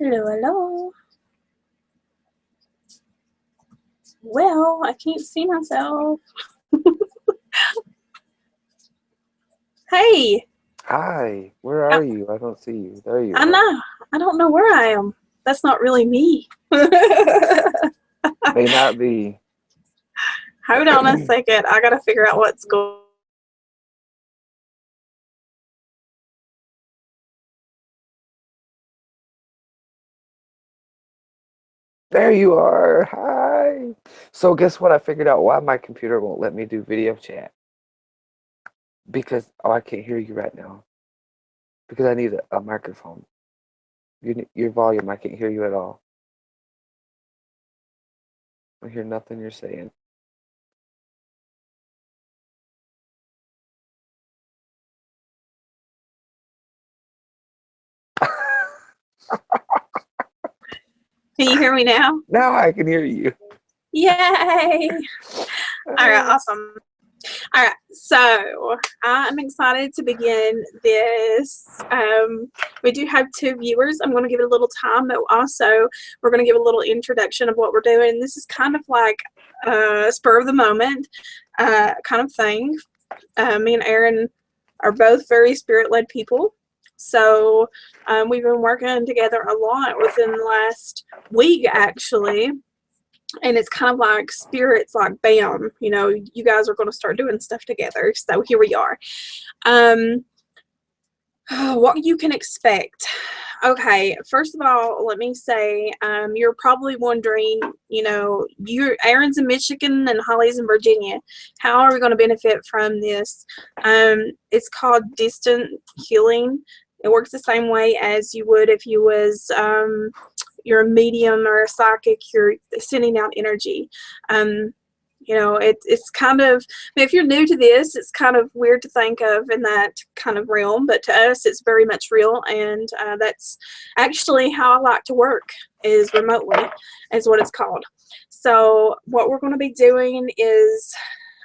Hello, hello. Well, I can't see myself. Hey, Hi, where I, are you? I don't see you. There you I are. know. I don't know where I am. That's not really me. May not be. Hold on a second. I gotta figure out what's going. There you are. Hi. So guess what? I figured out why my computer won't let me do video chat. Because I can't hear you right now. Because I need a microphone. Your volume, I can't hear you at all. I hear nothing you're saying. Can you hear me now? Now I can hear you. Yay! All right, awesome. All right, so I'm excited to begin this. We do have 2 viewers. I'm going to give it a little time, but also we're going to give a little introduction of what we're doing. This is kind of like a spur of the moment kind of thing. Me and Aaron are both very spirit-led people. So we've been working together a lot within the last week, actually. And it's kind of like spirits, like bam, you guys are going to start doing stuff together. So here we are. What you can expect. Okay, first of all, let me say, you're probably wondering, Aaron's in Michigan and Holly's in Virginia. How are we going to benefit from this? It's called distant healing. It works the same way as you would if you was you're a medium or a psychic. You're sending out energy. It's kind of, if you're new to this, it's kind of weird to think of in that kind of realm, but to us it's very much real, and that's actually how I like to work, is remotely, is what it's called. So what we're going to be doing is,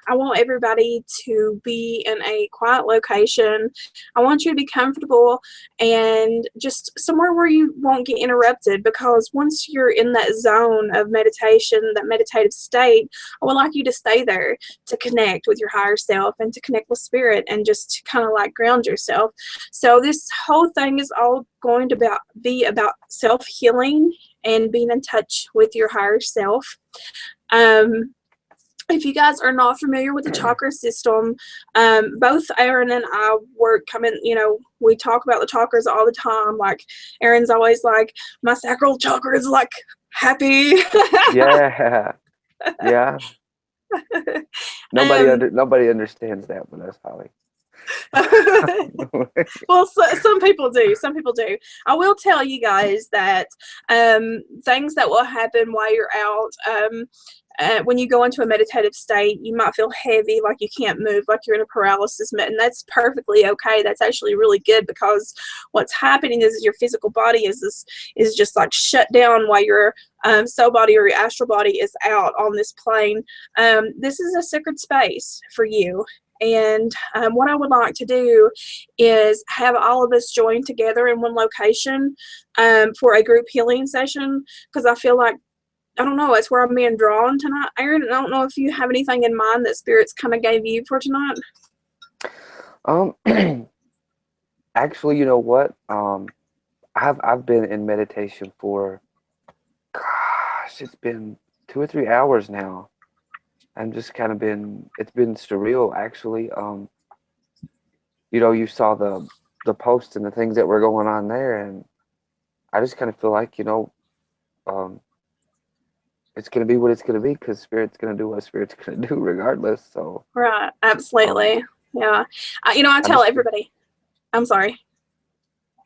I want everybody to be in a quiet location. I want you to be comfortable and just somewhere where you won't get interrupted, because once you're in that zone of meditation, that meditative state, I would like you to stay there to connect with your higher self and to connect with spirit and just to kind of like ground yourself. So this whole thing is all going to be about self-healing and being in touch with your higher self. If you guys are not familiar with the chakra system, both Aaron and I we talk about the chakras all the time. Like, Aaron's always like, my sacral chakra is like happy. Yeah. Yeah. um, Nobody understands that but us, Holly. well, some people do. Some people do. I will tell you guys that things that will happen while you're out. When you go into a meditative state, you might feel heavy, like you can't move, like you're in a paralysis mode, and that's perfectly okay. That's actually really good, because what's happening is your physical body is just like shut down while your soul body or your astral body is out on this plane. This is a sacred space for you. And what I would like to do is have all of us join together in one location for a group healing session, because I feel like, I don't know, it's where I'm being drawn tonight. Aaron, I don't know if you have anything in mind that spirits kind of gave you for tonight. Um, Actually, you know what? I've been in meditation for, gosh, it's been 2 or 3 hours now. I'm just kind of it's been surreal, actually. You saw the posts and the things that were going on there, and I just kind of feel like, um, it's gonna be what it's gonna be, because Spirit's gonna do what Spirit's gonna do regardless. So, Right, um, absolutely. Yeah. I I'm tell just everybody, I'm sorry.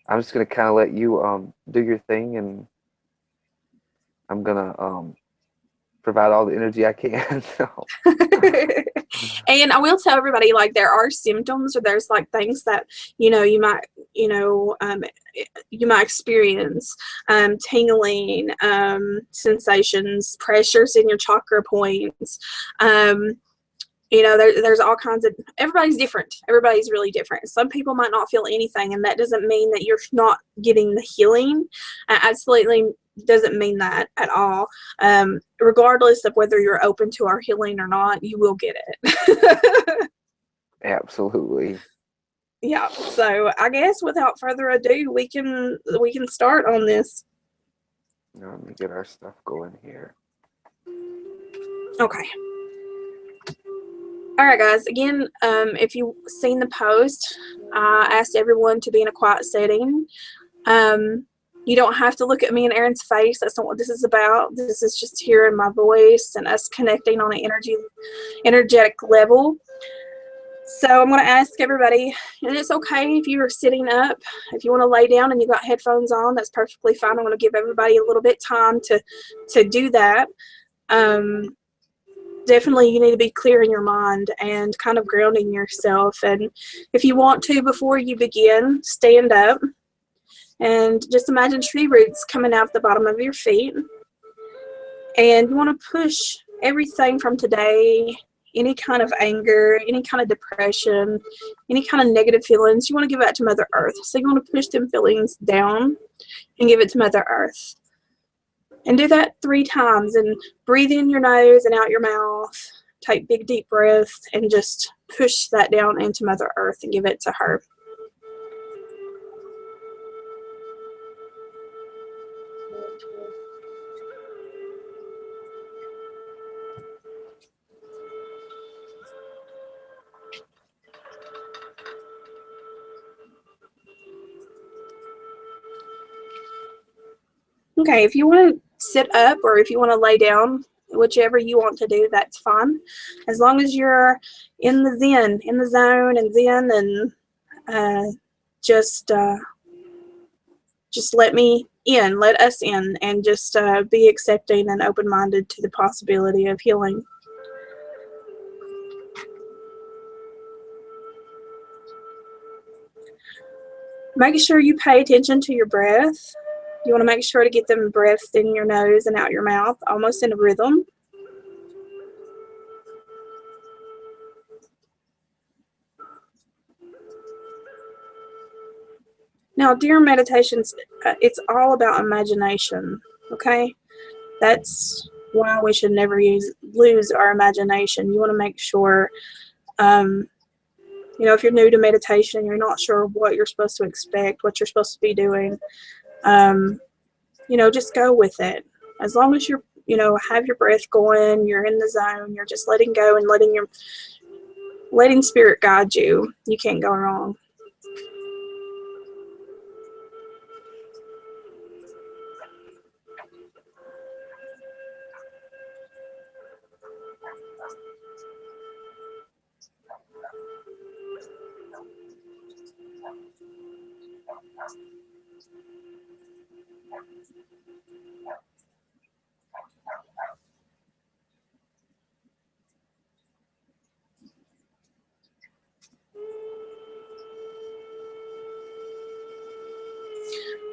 I'm just gonna kind of let you do your thing, and I'm gonna provide all the energy I can. So, And I will tell everybody, like, there are symptoms, or there's like things that you might you know um, you might experience, tingling, sensations, pressures in your chakra points, um, You know, there's all kinds of, everybody's different. Everybody's really different. Some people might not feel anything, and that doesn't mean that you're not getting the healing. Absolutely doesn't mean that at all. Regardless of whether you're open to our healing or not, you will get it. Absolutely. Yeah, so I guess without further ado, we can start on this. Now let me get our stuff going here. Okay. All right, guys. Again, if you've seen the post, I asked everyone to be in a quiet setting. You don't have to look at me and Aaron's face. That's not what this is about. This is just hearing my voice and us connecting on an energetic level. So I'm going to ask everybody, and it's okay if you're sitting up. If you want to lay down and you got headphones on, that's perfectly fine. I'm going to give everybody a little bit time to do that. Definitely you need to be clear in your mind and kind of grounding yourself. And if you want to, before you begin, stand up and just imagine tree roots coming out the bottom of your feet. And you want to push everything from today, any kind of anger, any kind of depression, any kind of negative feelings, you want to give that to Mother Earth. So you want to push them feelings down and give it to Mother Earth. And do that 3 times, and breathe in your nose and out your mouth. Take big deep breaths and just push that down into Mother Earth and give it to her. Okay, if you want to sit up or if you want to lay down, whichever you want to do, that's fine. As long as you're in the zen, in the zone and zen, and just let me in, let us in, and just be accepting and open-minded to the possibility of healing. Make sure you pay attention to your breath. You want to make sure to get them breaths in your nose and out your mouth, almost in a rhythm. Now, during meditations, it's all about imagination, okay? That's why we should never lose our imagination. You want to make sure, you know, if you're new to meditation, you're not sure what you're supposed to expect, what you're supposed to be doing, you know, just go with it. As long as you're, you know, have your breath going, you're in the zone, you're just letting go and letting spirit guide you, you can't go wrong.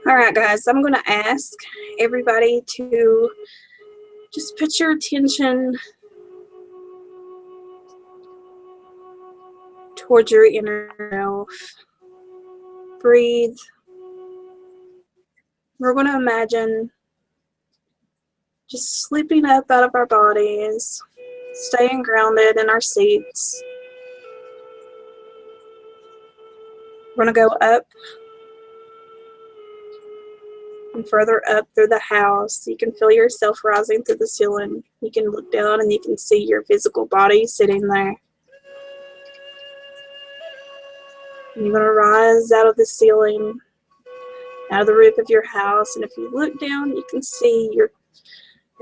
All right, guys, I'm going to ask everybody to just put your attention towards your inner self. Breathe. We're going to imagine just sleeping up out of our bodies, staying grounded in our seats. We're going to go up and further up through the house. You can feel yourself rising through the ceiling. You can look down and you can see your physical body sitting there. And you're going to rise out of the ceiling, out of the roof of your house. And if you look down, you can see your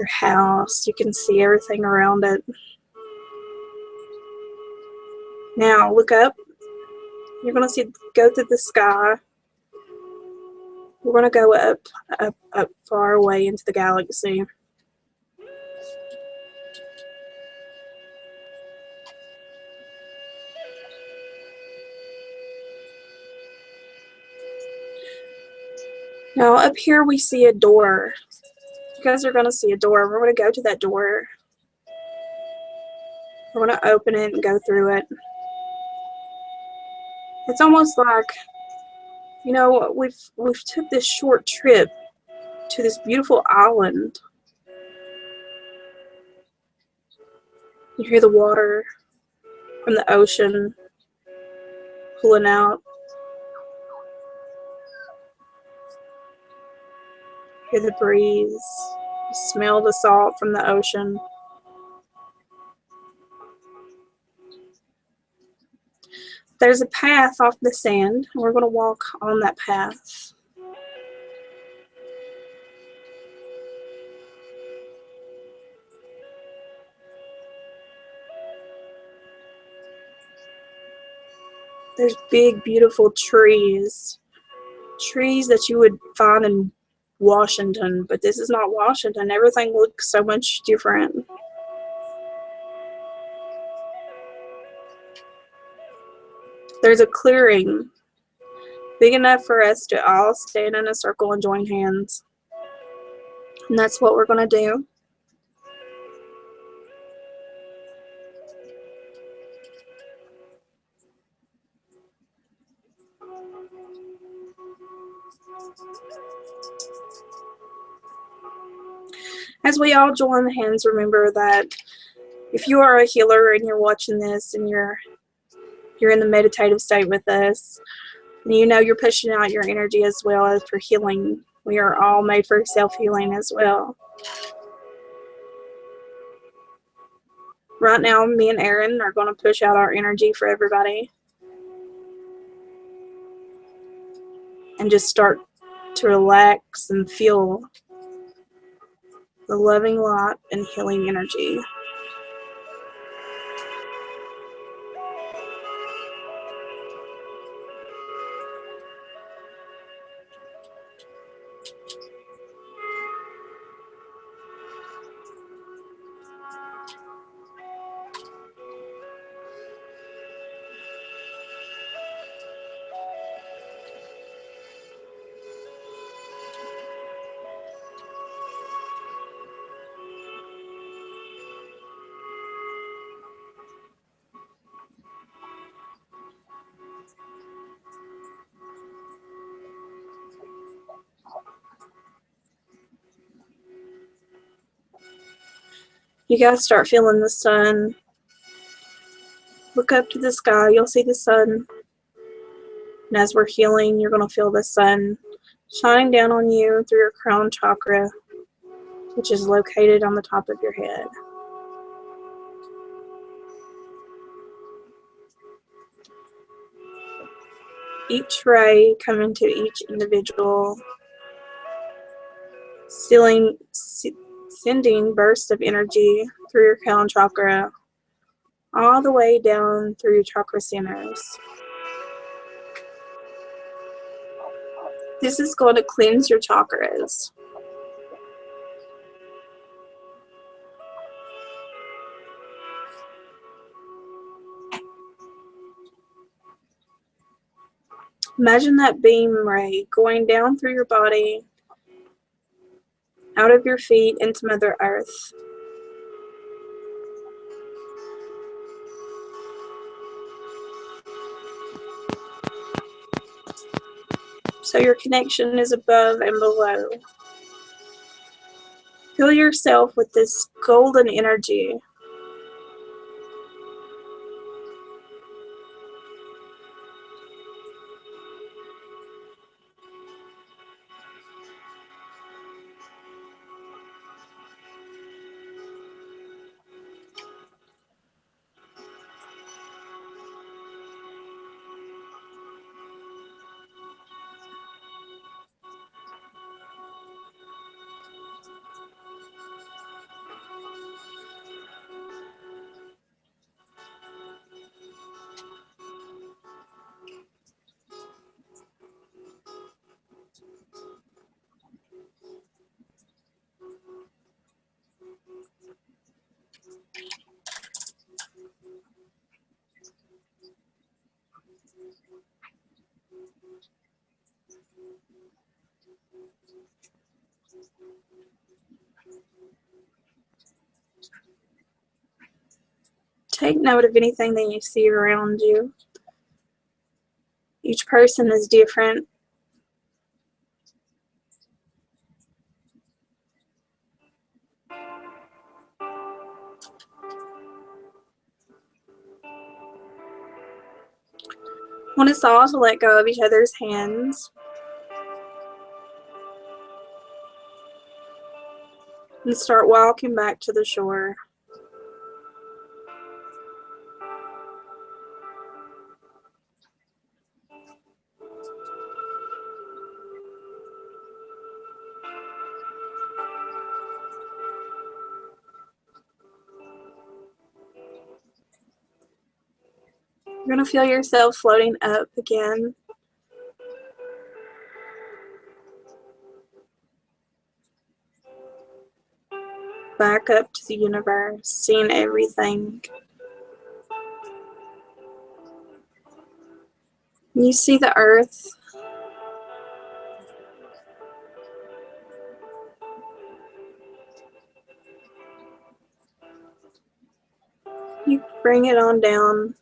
house. You can see everything around it. Now look up. You're going to go through the sky. We're going to go up far away into the galaxy. Now up here we see a door. You guys are going to see a door. We're going to go to that door. We're going to open it and go through it. It's almost like, you know, we've took this short trip to this beautiful island. You hear the water from the ocean pulling out. Hear the breeze. You smell the salt from the ocean. There's a path off the sand, and we're going to walk on that path. There's big, beautiful trees. Trees that you would find in Washington, but this is not Washington. Everything looks so much different. There's a clearing big enough for us to all stand in a circle and join hands. And that's what we're going to do. As we all join hands, remember that if you are a healer and you're watching this and you're in the meditative state with us, and you know you're pushing out your energy as well as for healing. We are all made for self-healing as well. Right now, me and Erin are going to push out our energy for everybody. And just start to relax and feel the loving light and healing energy. You guys start feeling the sun. Look up to the sky, you'll see the sun. And as we're healing, you're going to feel the sun shining down on you through your crown chakra, which is located on the top of your head. Each ray coming to each individual, sending bursts of energy through your crown chakra, all the way down through your chakra centers. This is going to cleanse your chakras. Imagine that beam ray going down through your body, out of your feet into Mother Earth. So your connection is above and below. Fill yourself with this golden energy. take note of anything that you see around you. Each person is different. I want us all to let go of each other's hands and start walking back to the shore. You're going to feel yourself floating up again. Back up to the universe, seeing everything. You see the earth. You bring it on down.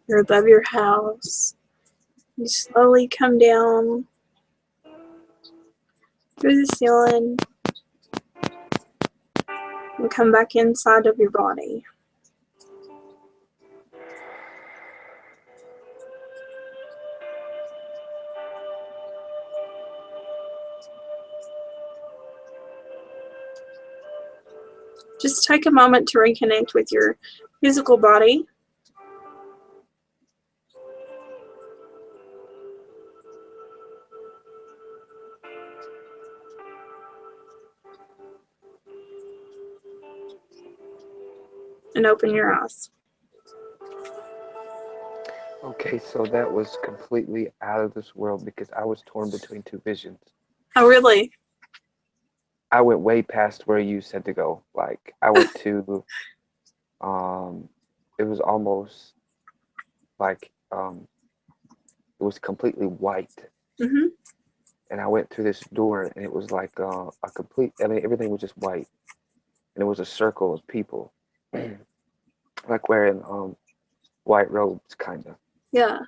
You're above your house. You slowly come down through the ceiling and come back inside of your body. Just take a moment to reconnect with your physical body. And open your eyes. Okay, so that was completely out of this world because I was torn between two visions. Oh, really? I went way past where you said to go. Like I went to, it was almost like it was completely white, Mm-hmm. and I went through this door, and it was like a complete. I mean, everything was just white, and it was a circle of people, like wearing white robes, kind of. Yeah.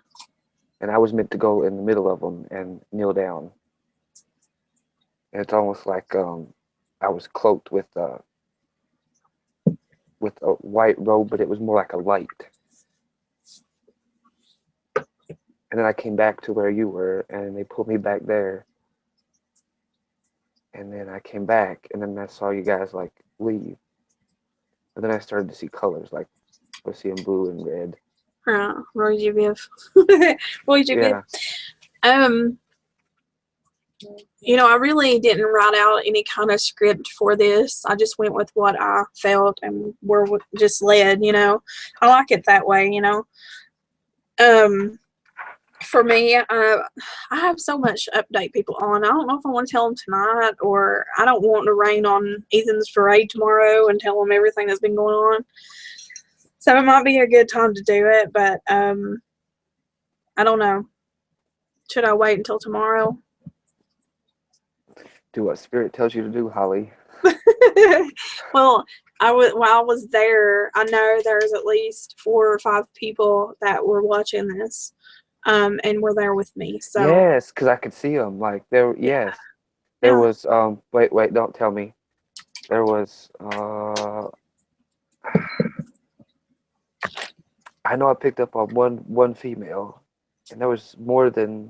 And I was meant to go in the middle of them and kneel down. And it's almost like I was cloaked with a white robe, but it was more like a light. And then I came back to where you were, and they pulled me back there. And then I came back, and then I saw you guys like leave. And then I started to see colors, like I was seeing blue and red. Roy Juviev. Roy Juviev. Yeah. You know, I really didn't write out any kind of script for this. I just went with what I felt and were just led, you know. I like it that way, you know. For me, I have so much to update people on. I don't know if I want to tell them tonight, or I don't want to rain on Ethan's parade tomorrow and tell them everything that's been going on. So it might be a good time to do it, but I don't know. Should I wait until tomorrow? Do what Spirit tells you to do, Holly. Well, while I was there, I know there's at least 4 or 5 people that were watching this, and were there with me. So Yes, because I could see them. Like there, yes, there yeah. was. Wait, don't tell me. There was. I know I picked up on one female, and there was more than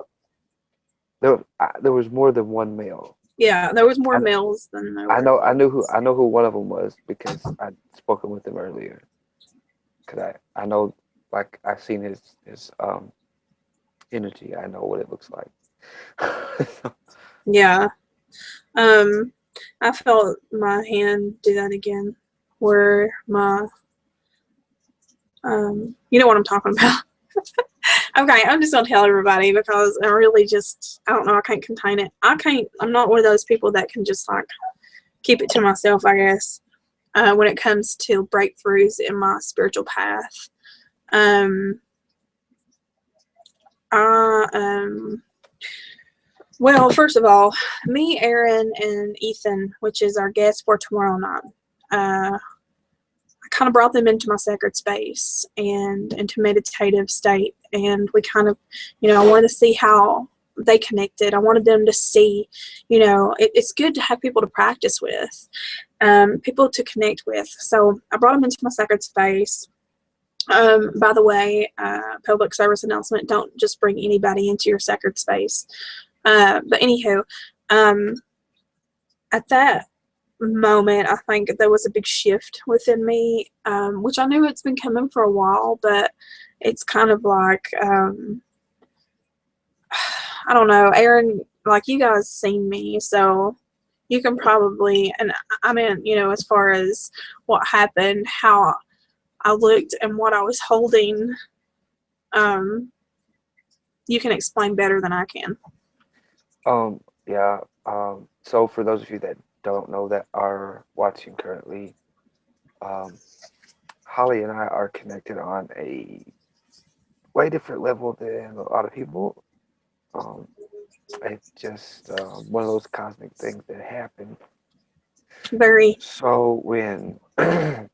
there was more than one male. Yeah, there was more males than there were. I know who one of them was because I'd spoken with him earlier. Cause I know, like I've seen his energy. I know what it looks like. Yeah. I felt my hand do that again, where my you know what I'm talking about. Okay, I'm just gonna tell everybody because I really just, I don't know, I can't contain it. I'm not one of those people that can just like keep it to myself, I guess, when it comes to breakthroughs in my spiritual path. Well, first of all, me, Aaron, and Ethan, which is our guest for tomorrow night, I kind of brought them into my sacred space and into meditative state, and we kind of, I wanted to see how they connected. I wanted them to see, it's good to have people to practice with, people to connect with. So I brought them into my sacred space. By the way, public service announcement: don't just bring anybody into your sacred space. But anywho, at that moment, I think there was a big shift within me, which I knew it's been coming for a while, but it's kind of like, I don't know, Aaron, like, you guys seen me, so you can probably, and I mean, as far as what happened, how I looked and what I was holding, you can explain better than I can. Yeah. So for those of you that don't know that are watching currently, Holly and I are connected on a way different level than a lot of people. It's just one of those cosmic things that happen. Very. So when, and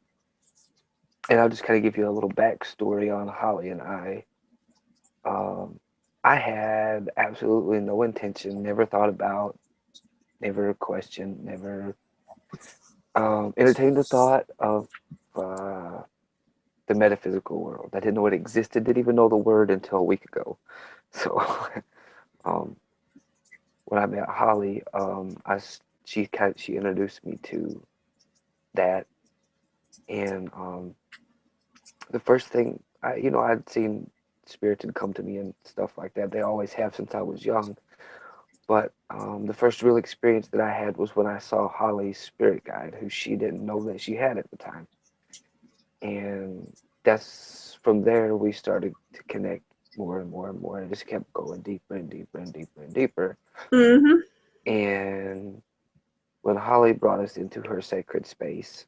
I'll just kind of give you a little backstory on Holly and I. I had absolutely no intention, never thought about, never questioned, never entertained the thought of the metaphysical world. I didn't know it existed, didn't even know the word until a week ago. So when I met Holly, she introduced me to that, and the first thing I'd seen spirits had come to me and stuff like that. They always have since I was young. But the first real experience that I had was when I saw Holly's spirit guide, who she didn't know that she had at the time. And that's from there we started to connect more and more and more. And it just kept going deeper and deeper and deeper and deeper. Mm-hmm. And when Holly brought us into her sacred space,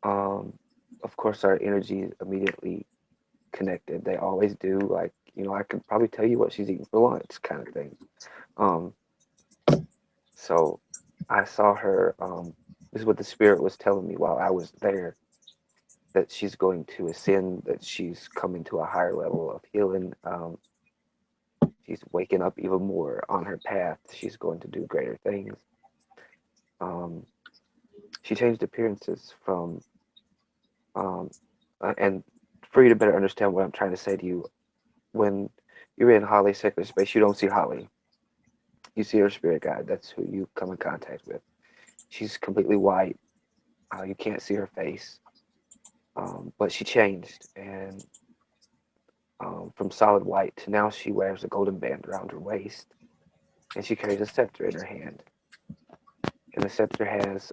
of course our energies immediately connected. They always do. Like, I could probably tell you what she's eating for lunch, kind of thing. So I saw her. This is what the spirit was telling me while I was there, that she's going to ascend, that she's coming to a higher level of healing. She's waking up even more on her path. She's going to do greater things. She changed appearances from, and for you to better understand what I'm trying to say to you, when you're in Holly's sacred space, you don't see Holly. You see her spirit guide. That's who you come in contact with. She's completely white. You can't see her face. But she changed, and from solid white to now she wears a golden band around her waist, and she carries a scepter in her hand. And the scepter has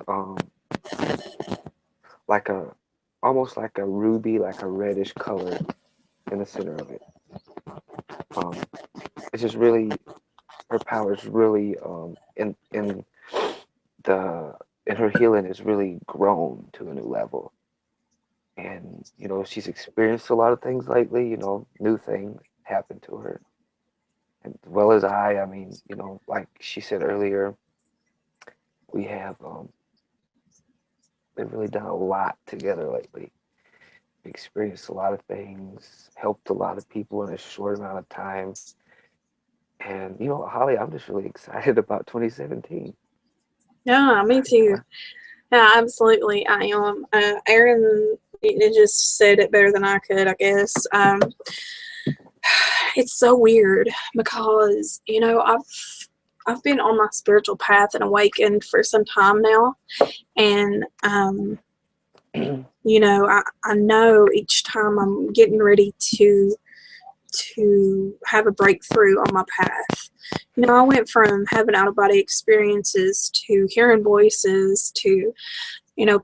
almost like a ruby, like a reddish color in the center of it. It's just really, her power is really in her healing is really grown to a new level. And she's experienced a lot of things lately. New things happened to her, and as well as I mean, like she said earlier, we have we've really done a lot together lately. We experienced a lot of things, helped a lot of people in a short amount of time. And Holly, I'm just really excited about 2017. Yeah, me too. Yeah, absolutely. I am. Aaron, it just said it better than I could, I guess. It's so weird because I've been on my spiritual path and awakened for some time now, and I know each time I'm getting ready to have a breakthrough on my path. I went from having out-of-body experiences to hearing voices to,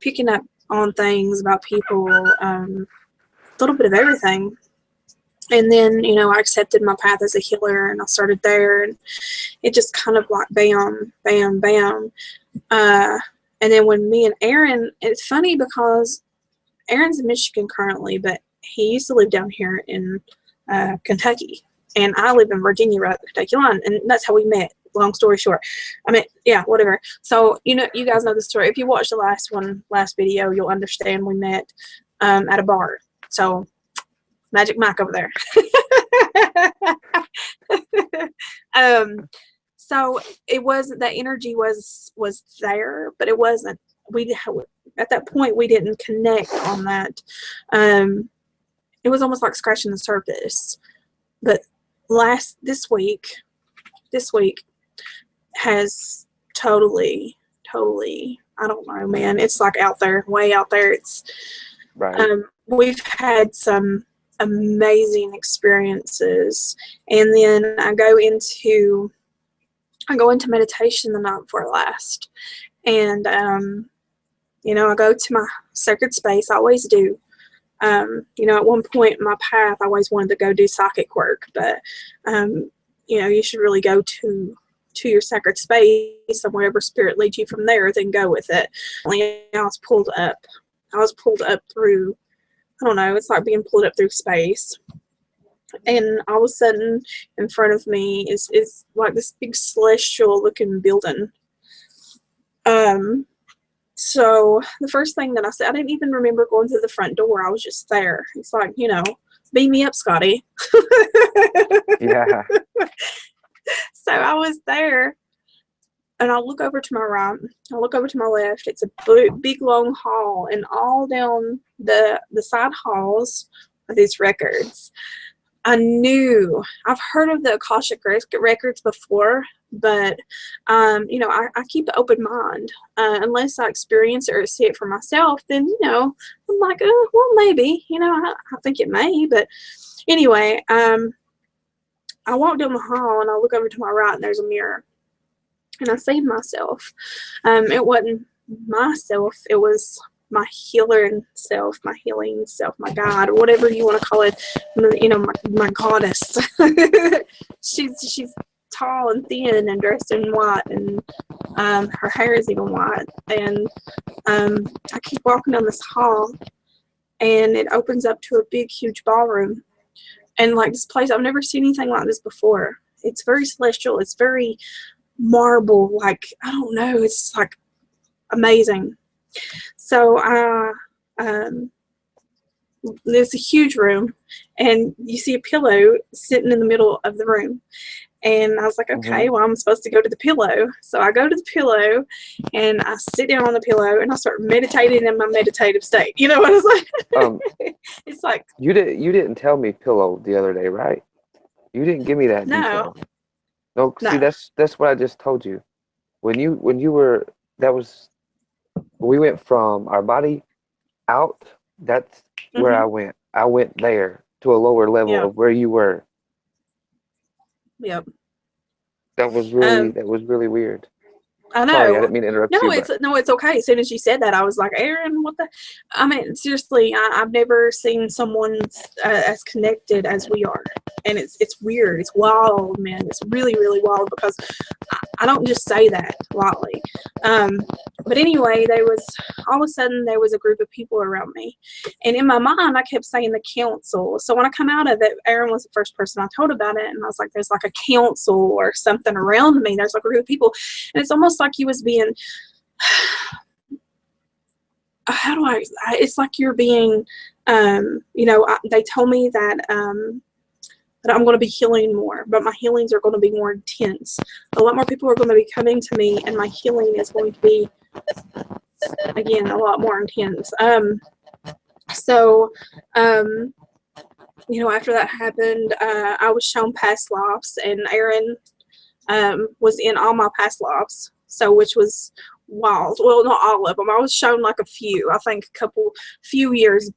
picking up on things about people, a little bit of everything. And then, I accepted my path as a healer, and I started there, and it just kind of like bam, bam, bam. And then when me and Aaron, it's funny because Aaron's in Michigan currently, but he used to live down here in Kentucky. and I live in Virginia, right at the Kentucky line, and that's how we met. Long story short, I mean, yeah, whatever. So you guys know the story. If you watched the last video, you'll understand we met at a bar. So Magic Mike over there. So it wasn't, that energy was there, but it wasn't. At that point we didn't connect on that. It was almost like scratching the surface. But this week has totally, I don't know, man. It's like out there, way out there. It's Right. We've had some amazing experiences, and then I go into meditation the night before last, and I go to my sacred space. I always do. At one point in my path, I always wanted to go do psychic work, but you should really go to your sacred space, and wherever spirit leads you from there, then go with it. I was pulled up through, I don't know, it's like being pulled up through space. And all of a sudden, in front of me is like this big celestial looking building. So the first thing that I said, I didn't even remember going through the front door. I was just there. It's like, beam me up, Scotty. Yeah. So I was there, and I look over to my right, I look over to my left. It's a big long hall, and all down the side halls are these records. I've heard of the Akashic records before, but I keep an open mind. Unless I experience it or see it for myself, then I'm like, oh, well, maybe, I think it may. But anyway, I walk down the hall, and I look over to my right, and there's a mirror, and I see myself. It wasn't myself, it was my healing self, my God, whatever you want to call it. My goddess. she's tall and thin and dressed in white, and her hair is even white. And I keep walking down this hall, and it opens up to a big, huge ballroom. And like this place, I've never seen anything like this before. It's very celestial. It's very marble. Like, I don't know. It's like amazing. So there's a huge room, and you see a pillow sitting in the middle of the room. And I was like, okay, well, I'm supposed to go to the pillow. So I go to the pillow, and I sit down on the pillow, and I start meditating in my meditative state. You know what it's like? It's like, you didn't tell me pillow the other day, right? You didn't give me that no. detail. No, see, that's what I just told you. When you were, we went from our body out. That's where I went. I went there to a lower level of where you were. Yep. That was really weird. I know. Sorry, I didn't mean to interrupt you. It's okay. As soon as you said that, I was like, Aaron, what the? I mean, seriously, I've never seen someone as connected as we are, and it's weird. It's wild, man. It's really, really wild, because I don't just say that lightly. But anyway, all of a sudden there was a group of people around me, and in my mind I kept saying the council. So when I come out of it, Aaron was the first person I told about it, and I was like, there's like a council or something around me. There's like a group of people, and it's almost like you was being, it's like you're being, they told me that I'm going to be healing more, but my healings are going to be more intense. A lot more people are going to be coming to me, and my healing is going to be, again, a lot more intense. After that happened, I was shown past lives, and Aaron was in all my past lives, which was wild. Well, not all of them. I was shown like a few. I think few years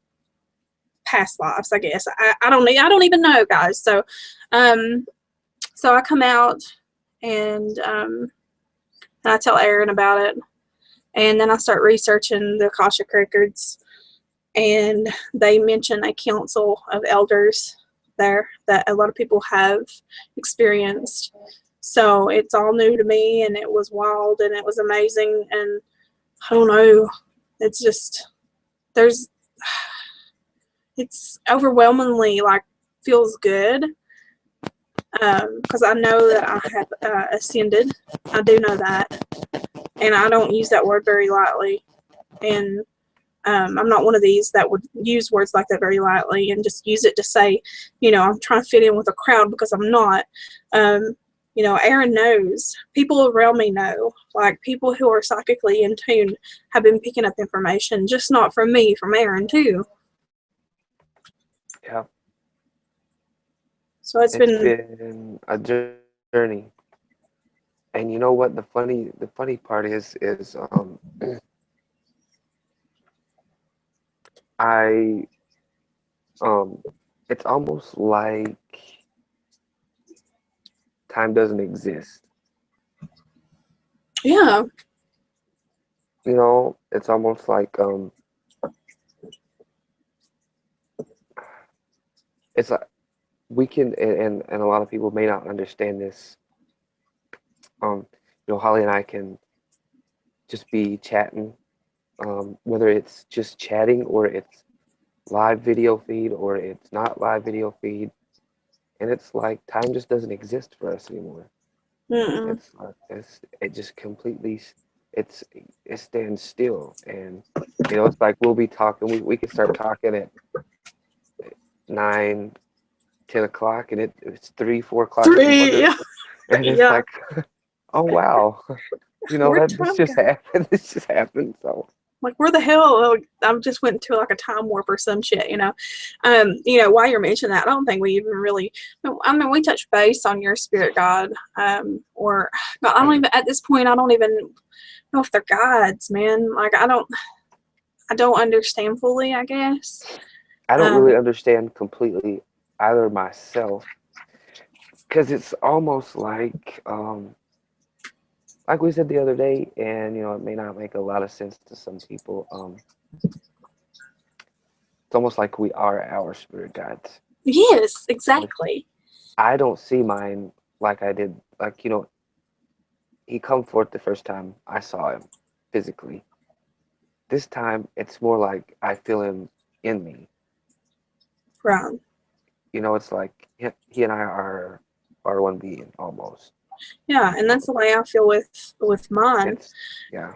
past lives, I guess. I don't even know, guys. So I come out, and I tell Aaron about it, and then I start researching the Akashic records, and they mention a council of elders there that a lot of people have experienced. So it's all new to me, and it was wild, and it was amazing, and I don't know, it's just, it's overwhelmingly, like, feels good, because I know that I have ascended. I do know that, and I don't use that word very lightly. And I'm not one of these that would use words like that very lightly and just use it to say, you know, I'm trying to fit in with a crowd, because I'm not. You know, Aaron knows. People around me know. Like, people who are psychically in tune have been picking up information, just not from me, from Aaron too. Yeah. So it's been a journey. And you know what? The funny part is I it's almost like time doesn't exist. yeah. You know, it's almost like it's like we can, and a lot of people may not understand this. You know, Holly and I can just be chatting, whether it's just chatting or it's live video feed or it's not live video feed, and it's like time just doesn't exist for us anymore. Mm-mm. It just completely it stands still, and you know, it's like we'll be talking, we can start talking at 9, 10 o'clock, and it's 3, 4 o'clock in the morning, Yeah. and it's Yeah. like, oh wow, you know, Where'd that this time just go? happened. This just happened. So Like, where the hell? I just went to like a time warp or some shit, you know. You know, while you're mentioning that, I don't think we even really. I mean, we touched base on your spirit guide, or God, I don't even at this point. I don't even know if they're guides, man. Like, I don't understand fully, I guess. I don't really understand completely either myself, because it's almost like we said the other day, and you know, it may not make a lot of sense to some people. It's almost like we are our spirit guides. Yes, exactly. I don't see mine like I did, like, you know, he come forth the first time I saw him physically. This time it's more like I feel him in me. Right. You know, it's like he and I are one being almost. Yeah, and that's the way I feel with mine. It's yeah.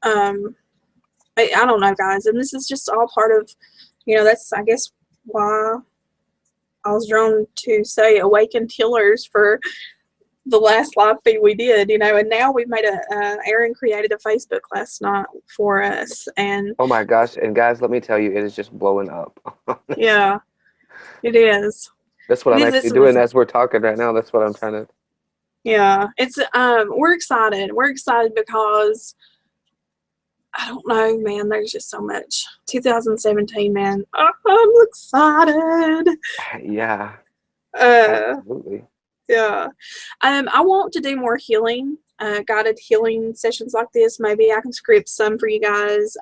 I don't know, guys, and this is just all part of, you know, that's, I guess, why I was drawn to say awakened healers for the last live feed we did, you know, and now we've made Aaron created a Facebook last night for us, and Oh my gosh, and guys, let me tell you, it is just blowing up. yeah, it is. That's what It I'm is actually this doing amazing. as we're talking right now. That's what I'm trying to. Yeah, it's we're excited. We're excited because I don't know, man. There's just so much. 2017, man. I'm excited. Yeah, Uh, absolutely. yeah. I want to do more healing, guided healing sessions like this. Maybe I can script some for you guys.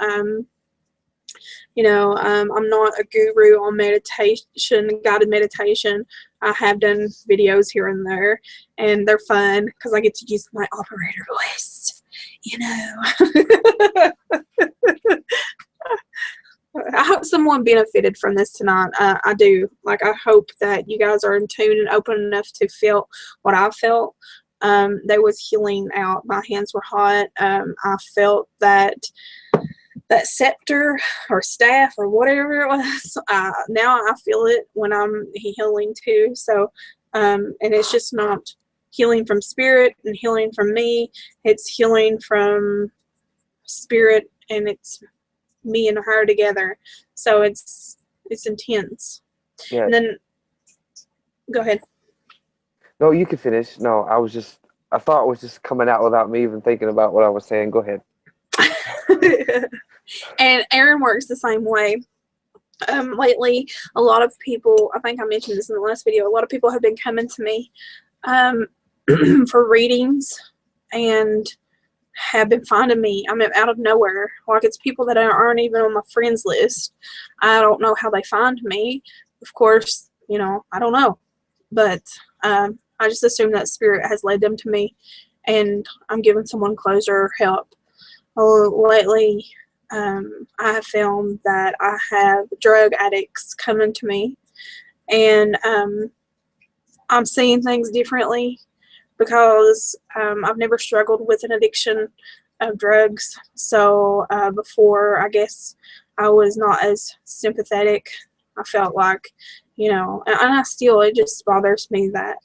You know, I'm not a guru on meditation, guided meditation. I have done videos here and there, and they're fun because I get to use my operator voice. You know. I hope someone benefited from this tonight. I do. Like, I hope that you guys are in tune and open enough to feel what I felt. There was healing out. My hands were hot. I felt that scepter or staff or whatever it was. Now I feel it when I'm healing too. So, and it's just not healing from spirit and healing from me. It's healing from spirit, and it's me and her together. So it's intense. Yeah. And then go ahead. No, you can finish. No, I thought it was just coming out without me even thinking about what I was saying. Go ahead. And Aaron works the same way. Lately, a lot of people, I think I mentioned this in the last video, a lot of people have been coming to me for readings and have been finding me. I mean, out of nowhere. Like, it's people that aren't even on my friends list. I don't know how they find me. Of course, you know, I don't know. But I just assume that spirit has led them to me, and I'm giving someone closure or help. Lately, I have found that I have drug addicts coming to me, and I'm seeing things differently because I've never struggled with an addiction of drugs. So before, I guess I was not as sympathetic. I felt like, and I still, it just bothers me that,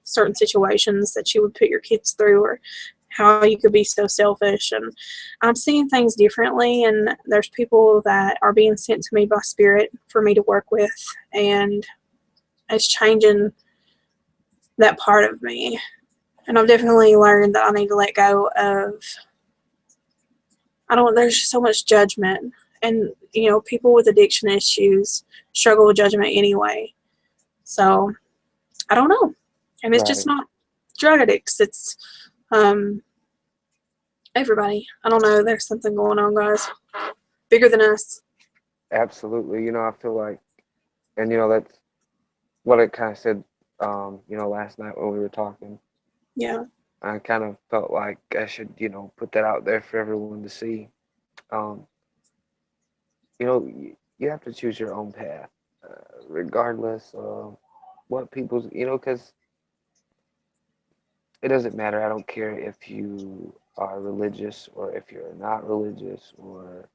certain situations that you would put your kids through, or how you could be so selfish. And I'm seeing things differently, and there's people that are being sent to me by spirit for me to work with, and it's changing that part of me. And I've definitely learned that I need to let go of, there's just so much judgment. And, people with addiction issues struggle with judgment anyway. So, I don't know. And it's just Right. not drug addicts. It's everybody. I don't know. There's something going on, guys. Bigger than us. Absolutely. I feel like, and that's what I kind of said, last night when we were talking. Yeah. I kind of felt like I should, put that out there for everyone to see. Um, you have to choose your own path, regardless of what people's, because it doesn't matter. I don't care if you are religious or if you're not religious, or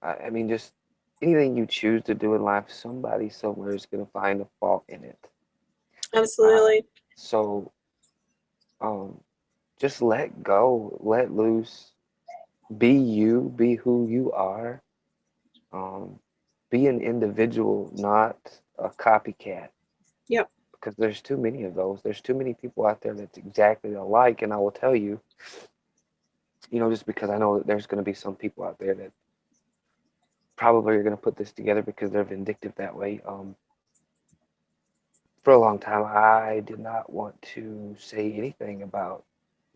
I mean, just anything you choose to do in life, somebody somewhere is going to find a fault in it. Uh, Absolutely. so um, just let go, let loose, be you, be who you are. Um, be an individual, not a copycat. Yep. Because there's too many of those. There's too many people out there that's exactly alike. And I will tell you, just because I know that there's going to be some people out there that probably are going to put this together because they're vindictive that way. For a long time, I did not want to say anything about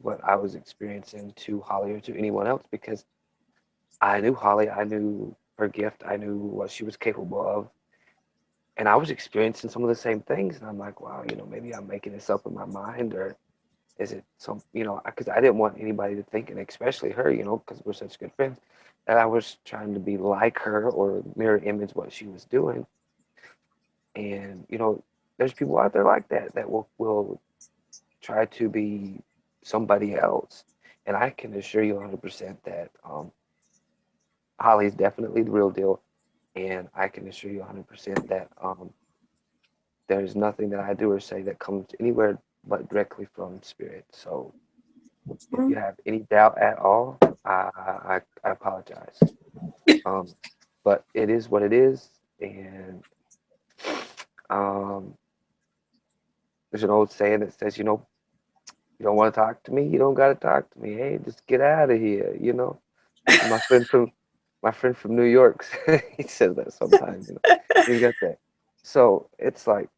what I was experiencing to Holly or to anyone else because I knew Holly, I knew her gift, I knew what she was capable of, and I was experiencing some of the same things. And I'm like, wow, maybe I'm making this up in my mind, or is it some, because I didn't want anybody to think, and especially her, because we're such good friends, that I was trying to be like her or mirror image what she was doing. And there's people out there like that that will try to be somebody else. And I can assure you 100% that Holly's definitely the real deal. And I can assure you 100% that there's nothing that I do or say that comes anywhere but directly from spirit. So if you Mhm. have any doubt at all, I apologize. But it is what it is. And um, there's an old saying that says, you don't want to talk to me, you don't got to talk to me. Hey, just get out of here. My friend from New York, he says that sometimes. He's got that. So it's like,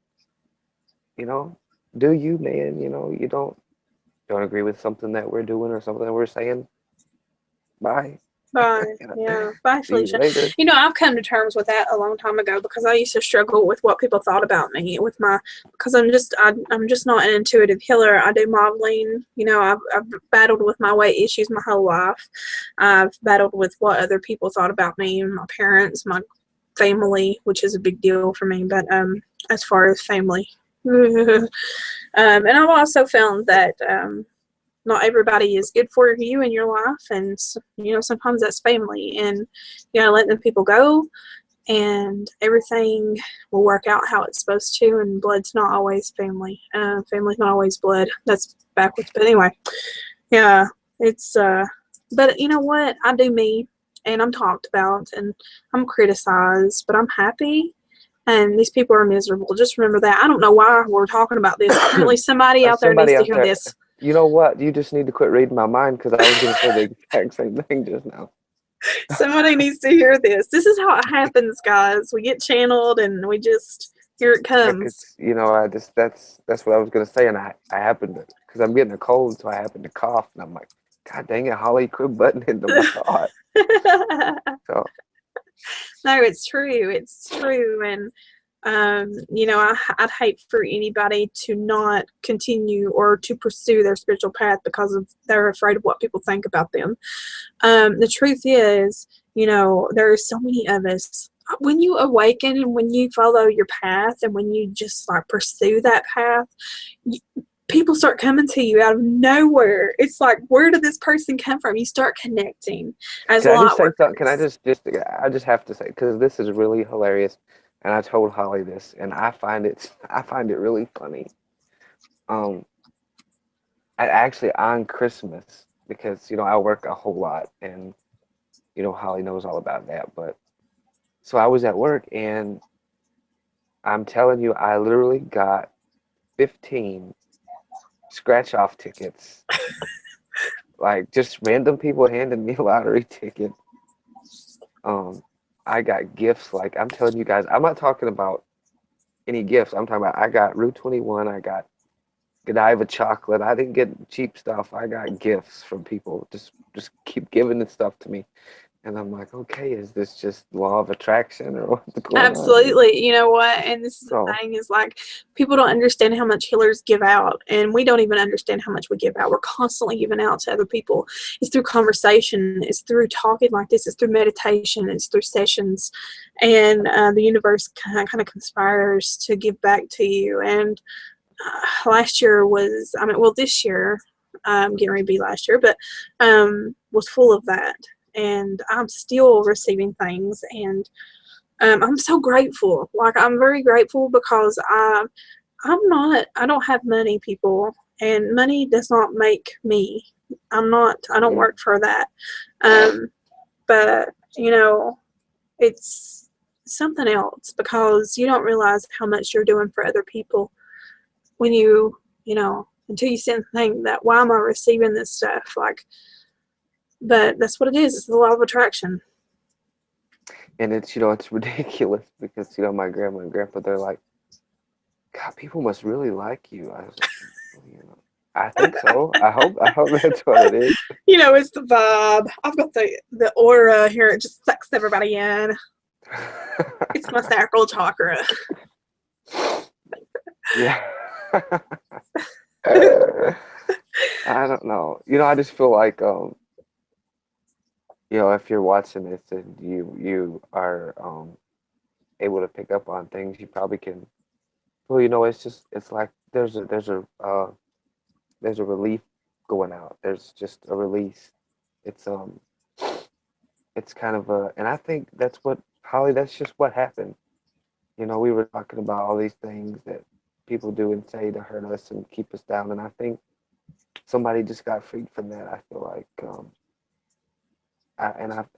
you know, do you, man? You don't agree with something that we're doing or something that we're saying. Bye. Bye. Yeah. Bye, See you Felicia. later. I've come to terms with that a long time ago because I used to struggle with what people thought about me because I'm just not an intuitive healer. I do modeling. I've battled with my weight issues my whole life. I've battled with what other people thought about me, my parents, my family, which is a big deal for me. But as far as family, and I've also found that not everybody is good for you in your life, and sometimes that's family, and let them people go, and everything will work out how it's supposed to. And blood's not always family. Family's not always blood. That's backwards, but anyway, yeah, it's but you know what, I do me, and I'm talked about, and I'm criticized, but I'm happy. And these people are miserable. Just remember that. I don't know why we're talking about this. Apparently somebody out there needs Somebody to out hear there, this. you know what? You just need to quit reading my mind because I was going to say the exact same thing just now. Somebody needs to hear this. This is how it happens, guys. We get channeled, and we just, here it comes. It's I just that's what I was gonna say, and I happened to, because I'm getting a cold, so I happened to cough, and I'm like, God dang it, Holly, quit butting into my thought. So No, it's true. It's true. And, I'd hate for anybody to not continue or to pursue their spiritual path because they're afraid of what people think about them. The truth is, there are so many of us when you awaken and when you follow your path and when you just like pursue that path, you, people start coming to you out of nowhere. It's like, where did this person come from? You start connecting as Can I just light say something? Can I workers. I just have to say, because this is really hilarious, and I told Holly this, and I find it really funny. Um, I actually on Christmas, because I work a whole lot, and Holly knows all about that. But so I was at work, and I'm telling you, I literally got 15 scratch off tickets, like just random people handing me lottery tickets. Um, I got gifts, like I'm telling you guys, I'm not talking about any gifts. I'm talking about I got Route 21, I got Godiva chocolate. I didn't get cheap stuff. I got gifts from people. Just keep giving this stuff to me. And I'm like, okay, is this just law of attraction or what's going on here? Absolutely. You know what? And this is the So, thing is like people don't understand how much healers give out, and we don't even understand how much we give out. We're constantly giving out to other people. It's through conversation, it's through talking like this, it's through meditation, it's through sessions, and the universe kind of conspires to give back to you. And last year was, I mean, well, this year, getting ready to be last year, but was full of that. And I'm still receiving things, and I'm so grateful. Like I'm very grateful because I don't have money, people, and money does not make me. I don't mm, work for that. Um, but it's something else because you don't realize how much you're doing for other people when until you sit and think that, why am I receiving this stuff? Like, but that's what it is. It's the law of attraction. and it's ridiculous because my grandma and grandpa, they're like, God, people must really like you. I was like, "Well, I think so. I hope that's what it is." It's the vibe. I've got the aura here. It just sucks everybody in. It's my sacral chakra. Yeah. I don't know. I just feel like if you're watching this and you are able to pick up on things, you probably can. Well, it's like there's a relief going out. There's just a release. It's it's kind of and I think that's what Holly. That's just what happened. We were talking about all these things that people do and say to hurt us and keep us down, and I think somebody just got freed from that. I feel like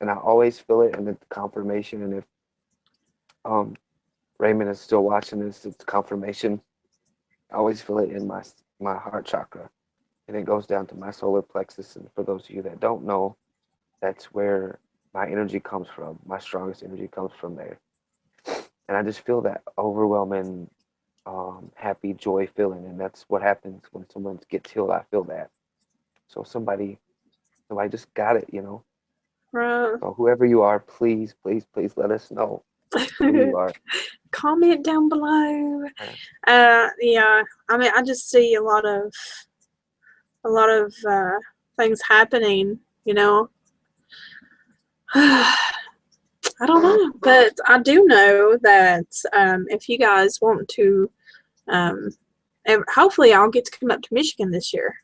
I always feel it, and it's confirmation. And if um Raymond is still watching this, it's confirmation. I always feel it in my heart chakra, and it goes down to my solar plexus. And for those of you that don't know, that's where my energy comes from. My strongest energy comes from there, and I just feel that overwhelming, happy joy feeling, and that's what happens when someone gets healed. I feel that. So somebody just got it. Right. So whoever you are, please, please, please let us know who you are. Comment down below. Uh, Yeah. I mean, I just see a lot of things happening. I don't know, but I do know that if you guys want to, um, and hopefully I'll get to come up to Michigan this year.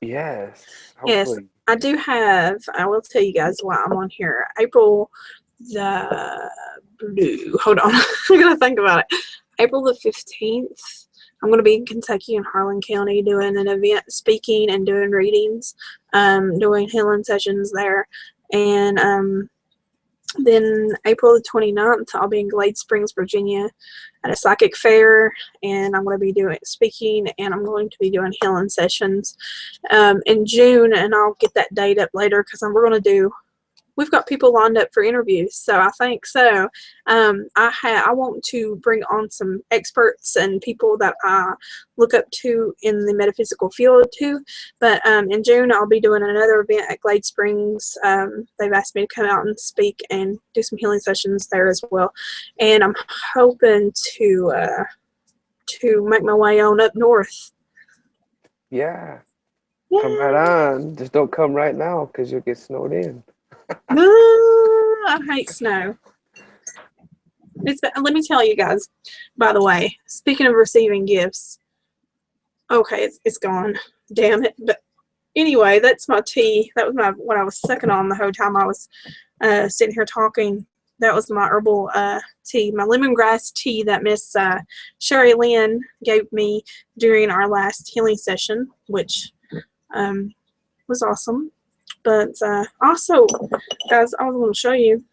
yes, Yes, hopefully. I do have. I will tell you guys why I'm on here. April the blue. Hold on, I'm gonna think about it. April the 15th. I'm going to be in Kentucky in Harlan County doing an event, speaking and doing readings, doing healing sessions there, and then April the 29th, I'll be in Glade Springs, Virginia at a psychic fair, and I'm going to be doing speaking, and I'm going to be doing healing sessions in June, and I'll get that date up later because we've got people lined up for interviews, so I think so. I want to bring on some experts and people that I look up to in the metaphysical field too. But in June, I'll be doing another event at Glade Springs. They've asked me to come out and speak and do some healing sessions there as well, and I'm hoping to make my way on up north. Yeah, come right Yeah. on. Just don't come right now because you'll get snowed in. No, I hate snow. Let me tell you guys, by the way, speaking of receiving gifts, okay, it's gone. Damn it. But anyway, that's my tea. That was what I was sucking on the whole time I was sitting here talking. That was my herbal tea, my lemongrass tea that Miss Sherry Lynn gave me during our last healing session, which was awesome. But also, guys, I was going to show you.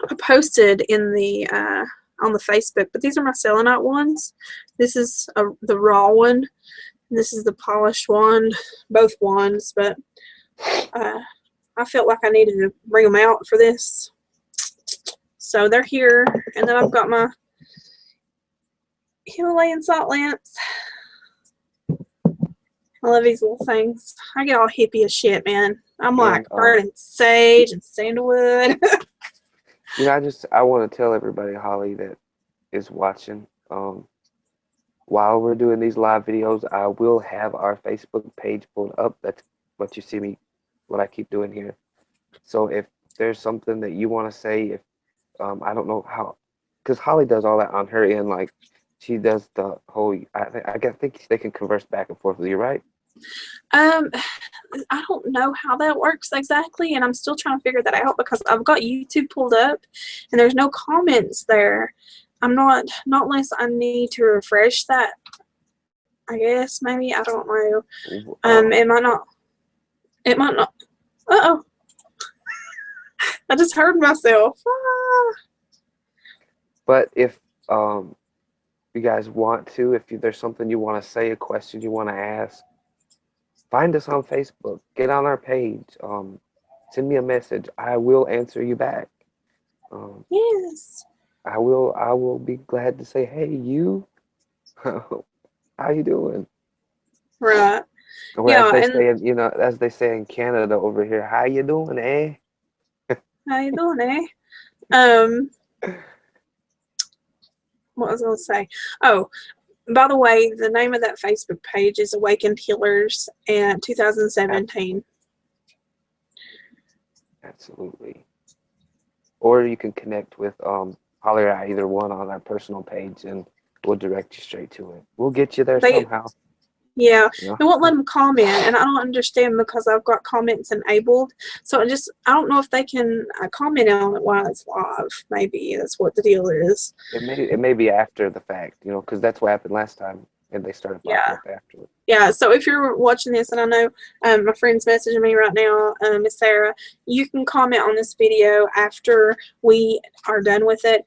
I posted in the on the Facebook, but these are my selenite ones. This is the raw one. This is the polished one. Both ones, but I felt like I needed to bring them out for this. So they're here, and then I've got my Himalayan salt lamps. I love these little things. I get all hippie as shit, man. I'm like burning sage and sandalwood. You know, I want to tell everybody, Holly, that is watching. While we're doing these live videos, I will have our Facebook page pulled up. That's what you see me, what I keep doing here. So if there's something that you want to say, if I don't know how, because Holly does all that on her end, like she does the whole. I think they can converse back and forth with you, right? I don't know how that works exactly, and I'm still trying to figure that out because I've got YouTube pulled up, and there's no comments there. I'm not unless I need to refresh that. I guess maybe I don't know. It might not. It might not. Uh-oh. I just heard myself. Ah. But if you guys want to, if there's something you want to say, a question you want to ask, find us on Facebook. Get on our page. Send me a message. I will answer you back. Yes. I will be glad to say, hey, you, how you doing? Right. Or Yeah, as they say in Canada over here, how you doing, eh? How you doing, eh? What was I going to say? Oh, by the way, the name of that Facebook page is Awakened Healers in 2017. Absolutely. Or you can connect with Holly or I, either one, on our personal page, and we'll direct you straight to it. We'll get you there somehow. Yeah, it won't let them comment, and I don't understand because I've got comments enabled. So I don't know if they can comment on it while it's live. Maybe that's what the deal is. It may be after the fact, because that's what happened last time, and they started popping up afterwards. Yeah, so if you're watching this, and I know my friend's messaging me right now, Miss Sarah, you can comment on this video after we are done with it.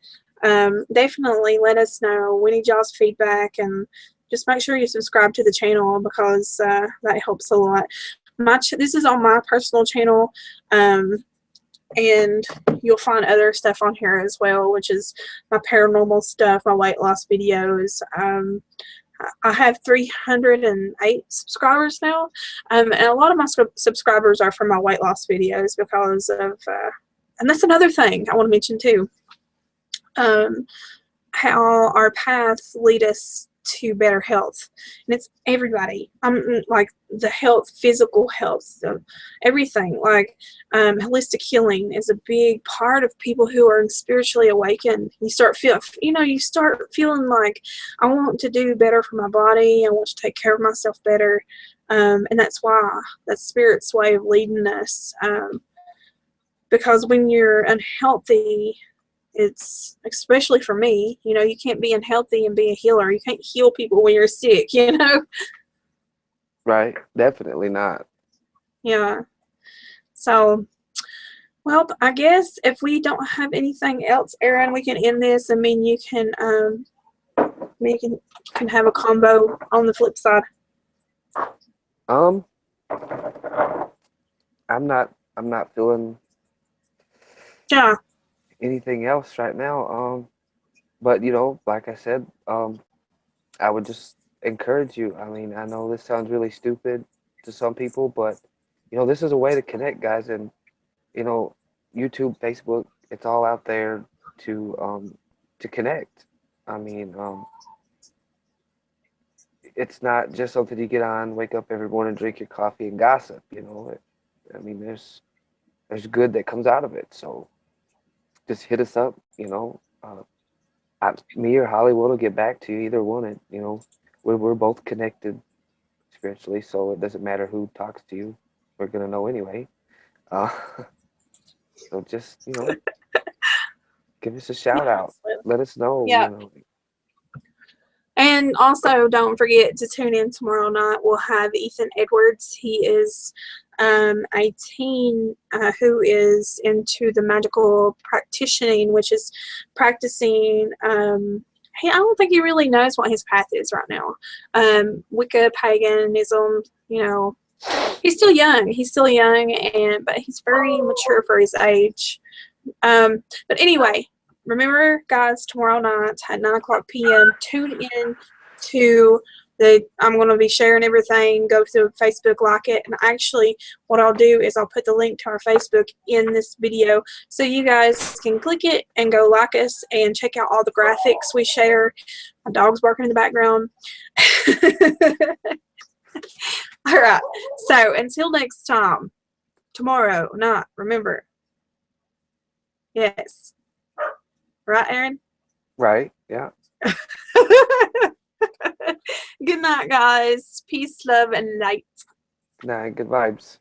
Definitely let us know. We need y'all's feedback, and just make sure you subscribe to the channel because that helps a lot. This is on my personal channel, and you'll find other stuff on here as well, which is my paranormal stuff, my weight loss videos. I have 308 subscribers now, and a lot of my subscribers are from my weight loss videos because of, and that's another thing I want to mention too, how our paths lead us to better health, and it's everybody. Like the health, physical health, everything. Like holistic healing is a big part of people who are spiritually awakened. You start feeling like I want to do better for my body. I want to take care of myself better, and that's why that's Spirit's way of leading us. Because when you're unhealthy, it's especially for me, you can't be unhealthy and be a healer. You can't heal people when you're sick, Right, definitely not. Yeah. So, well, I guess if we don't have anything else, Aaron, we can end this. I mean, you can can have a combo on the flip side. I'm not feeling anything else right now. But like I said, I would just encourage you. I mean, I know this sounds really stupid to some people, but this is a way to connect, guys. And YouTube, Facebook, it's all out there to connect. I mean, it's not just something you get on, wake up every morning, drink your coffee, and gossip. I mean, there's good that comes out of it. So just hit us up. Me or Hollywood will get back to you. Either one, we're both connected spiritually, so it doesn't matter who talks to you. We're gonna know anyway. Uh, so just give us a shout out. Let us know. Yeah. And also, don't forget to tune in tomorrow night. We'll have Ethan Edwards. He is a teen who is into the magical practicing, which is practicing. I don't think he really knows what his path is right now. Wicca, paganism, he's still young. He's still young, but he's very mature for his age. But anyway, remember, guys, tomorrow night at 9:00 p.m., tune in to I'm going to be sharing everything. Go to Facebook, like it. And actually, what I'll do is I'll put the link to our Facebook in this video so you guys can click it and go like us and check out all the graphics we share. My dog's barking in the background. All right. So until next time, tomorrow night, remember. Yes. Right, Aaron? Right, yeah. Good night, guys. Peace, love, and light. Nah, good vibes.